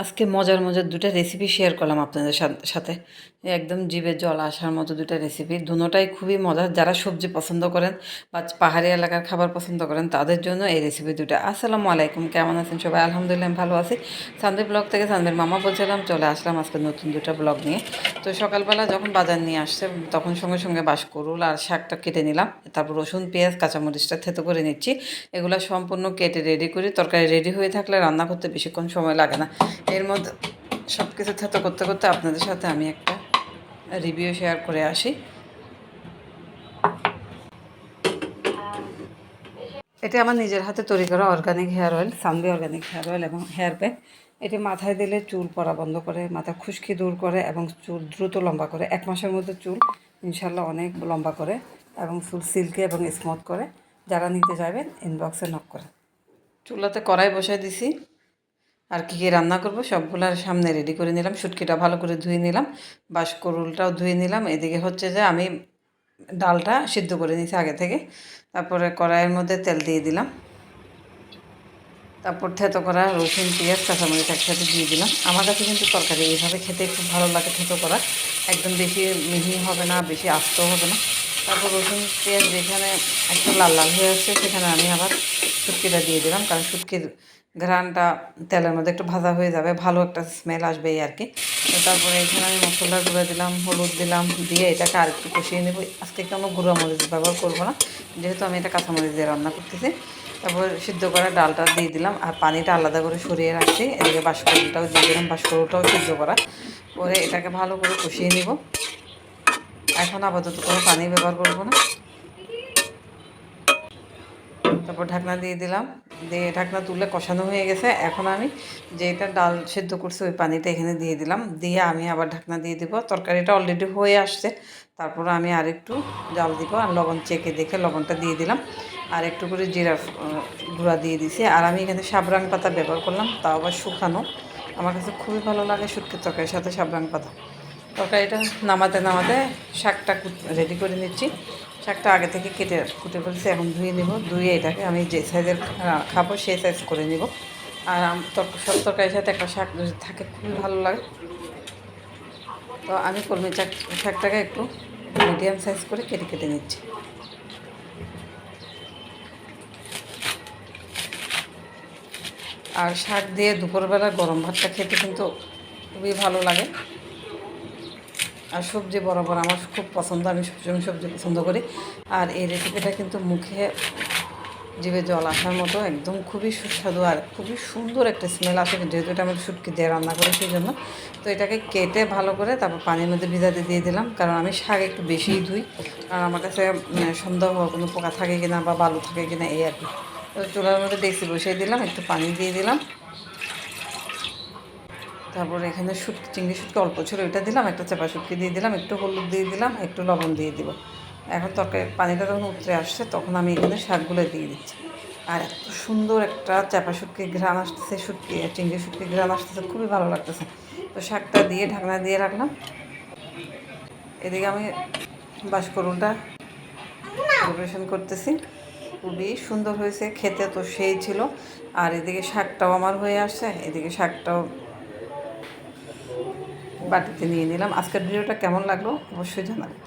আজকে মজার মজার দুটা রেসিপি শেয়ার করলাম আপনাদের সাথে। একদম জিভে জল আসার মতো দুটা রেসিপি, দুটোটাই খুবই মজার। যারা সবজি পছন্দ করেন বা পাহাড়ি এলাকার খাবার পছন্দ করেন তাদের জন্য এই রেসিপি দুটা। আসসালামু আলাইকুম, কেমন আছেন সবাই? আলহামদুলিল্লাহ আমি ভালো আছি। সানদে ব্লগ থেকে সানদের মামা বলছিলাম, চলে আসলাম আজকে নতুন দুটা ব্লগ নিয়ে। তো সকালবেলা যখন বাজার নিয়ে আসছে তখন সঙ্গে সঙ্গে বাঁশকুড়ুল আর শাকটা কেটে নিলাম, তারপর রসুন পেঁয়াজ কাঁচামরিচটা থেতো করে নিচ্ছি। এগুলো সম্পূর্ণ কেটে রেডি করি, তরকারি রেডি হয়ে থাকলে রান্না করতে বেশিক্ষণ সময় লাগে না। এর মধ্যে সব কিছু থেতো করতে করতে আপনাদের সাথে আমি একটা রিভিউ শেয়ার করে আসি। এটা আমার নিজের হাতে তৈরি করা organic hair oil, Sanvi organic hair oil এবং হেয়ার প্যাক। এটি মাথায় দিলে চুল পড়া বন্ধ করে, মাথা খুশকি দূর করে এবং চুল দ্রুত লম্বা করে। 1 মাসের মধ্যে চুল ইনশাল্লাহ অনেক লম্বা করে এবং চুল সিল্কি এবং স্মুথ করে। যারা নিতে চাইবেন ইনবক্সে নক করে। চুলাতে কড়াই বসাই দিছি, আর কী কী রান্না করব সবগুলোর সামনে রেডি করে নিলাম। শুটকিটা ভালো করে ধুয়ে নিলাম, বাঁশকুড়ুলটাও ধুয়ে নিলাম। এদিকে হচ্ছে যে আমি ডালটা সিদ্ধ করে নিয়েছি আগে থেকে। তারপরে কড়াইয়ের মধ্যে তেল দিয়ে দিলাম, তারপর থেতো করা রসুন পেঁয়াজ কাঁচামরিচ একসাথে দিয়ে দিলাম। আমার কাছে কিন্তু তরকারি এইভাবে খেতে খুব ভালো লাগে, থেতো করা। একদম বেশি মিহি হবে না, বেশি আস্তও হবে না। তারপর রসুন পেঁয়াজ যেখানে একটু লাল লাল হয়ে আসছে সেখানে আমি আবার শুটকিটা দিয়ে দিলাম, কারণ শুটকির ঘ্রাণটা তেলের মধ্যে একটু ভাজা হয়ে যাবে, ভালো একটা স্মেল আসবে এই আর কি। তো তারপরে এখানে আমি মশলার গুঁড়ো দিলাম, হলুদ দিলাম, দিয়ে এটাকে আর একটু কষিয়ে নেব। আজকে কোনো গুঁড়ো মরিচ ব্যবহার করবো না, যেহেতু আমি এটা কাঁচামরিচ দিয়ে রান্না করতেছি। তারপর সিদ্ধ করা ডালটা দিয়ে দিলাম, আর পানিটা আলাদা করে সরিয়ে রাখছি। এদিকে বাঁশকুড়ুলটাও দিয়ে দিলাম, বাঁশকুড়ুলটাও সিদ্ধ করা। পরে এটাকে ভালো করে কষিয়ে নিব। এখন আপাতত কোনো পানি ব্যবহার করবো না। তারপর ঢাকনা দিয়ে দিলাম, দিয়ে ঢাকনা তুলে কষানো হয়ে গেছে। এখন আমি যেটা ডাল সেদ্ধ করছি ওই পানিটা এখানে দিয়ে দিলাম, দিয়ে আমি আবার ঢাকনা দিয়ে দিব। তরকারিটা অলরেডি হয়ে আসছে, তারপর আমি আর একটু জাল দিব, আর লবণ চেখে দেখে লবণটা দিয়ে দিলাম, আর একটু করে জিরা গুঁড়া দিয়ে দিছি। আর আমি এখানে সাবরাং পাতা ব্যবহার করলাম, তাও আবার শুকানো। আমার কাছে খুবই ভালো লাগে শুটকির তরকারির সাথে সাবরাং পাতা। তরকারিটা নামাতে নামাতে শাকটা রেডি করে নিচ্ছি। শাকটা আগে থেকে কেটে কুটে ফেলছি, এখন ধুয়ে নেব। ধুয়ে এটাকে আমি যে সাইজের খাবো সেই সাইজ করে নেব। আর সব তরকারির সাথে একটা শাক যদি থাকে খুবই ভালো লাগে। তো আমি কলমি শাকটাকে একটু মিডিয়াম সাইজ করে কেটে কেটে নিচ্ছি। আর শাক দিয়ে দুপুরবেলা গরম ভাতটা খেতে কিন্তু খুবই ভালো লাগে। আর সবজি বরাবর আমার খুব পছন্দ, আমি সবসময় সবজি পছন্দ করি। আর এই রেসিপিটা কিন্তু মুখে জিভে জল আসার মতো, একদম খুবই সুস্বাদু আর খুবই সুন্দর একটা স্মেল আসে, যেহেতু এটা আমি শুটকি দিয়ে রান্না করি সেই জন্য। তো এটাকে কেটে ভালো করে তারপর পানির মধ্যে ভিজাতে দিয়ে দিলাম, কারণ আমি শাক একটু বেশিই ধুই। আর আমার কাছে সন্দেহ কোনো পোকা থাকে কিনা বা বালু থাকে কিনা এই আর কি। তো চুলার মধ্যে ডেকচি বসিয়ে দিলাম, একটু পানি দিয়ে দিলাম। তারপরে এখানে চিংড়ি শুটকি অল্প ছিল, এটা দিলাম। একটা চাপা শুটকি দিয়ে দিলাম, একটু হলুদ দিয়ে দিলাম, একটু লবণ দিয়ে দিব। এখন তরকারি পানিটা যখন উতরে আসছে তখন আমি এখানে শাকগুলো দিয়ে দিচ্ছি। আর এত সুন্দর একটা চাপা শুটকি ঘ্রাণ আসতেছে, চিংড়ি শুটকি ঘ্রাণ আসতেছে, খুবই ভালো লাগতেছে। তো শাকটা দিয়ে ঢাকনা দিয়ে রাখলাম। এদিকে আমি বাঁশকুড়ুলটা পরিবেশন করতেছি। খুবই সুন্দর হয়েছে, খেতে তো সেই ছিল। আর এদিকে শাকটাও আমার হয়ে আসছে, এদিকে শাকটাও বাটিতে নিয়ে নিলাম। আজকের ভিডিওটা কেমন লাগলো অবশ্যই জানাবেন।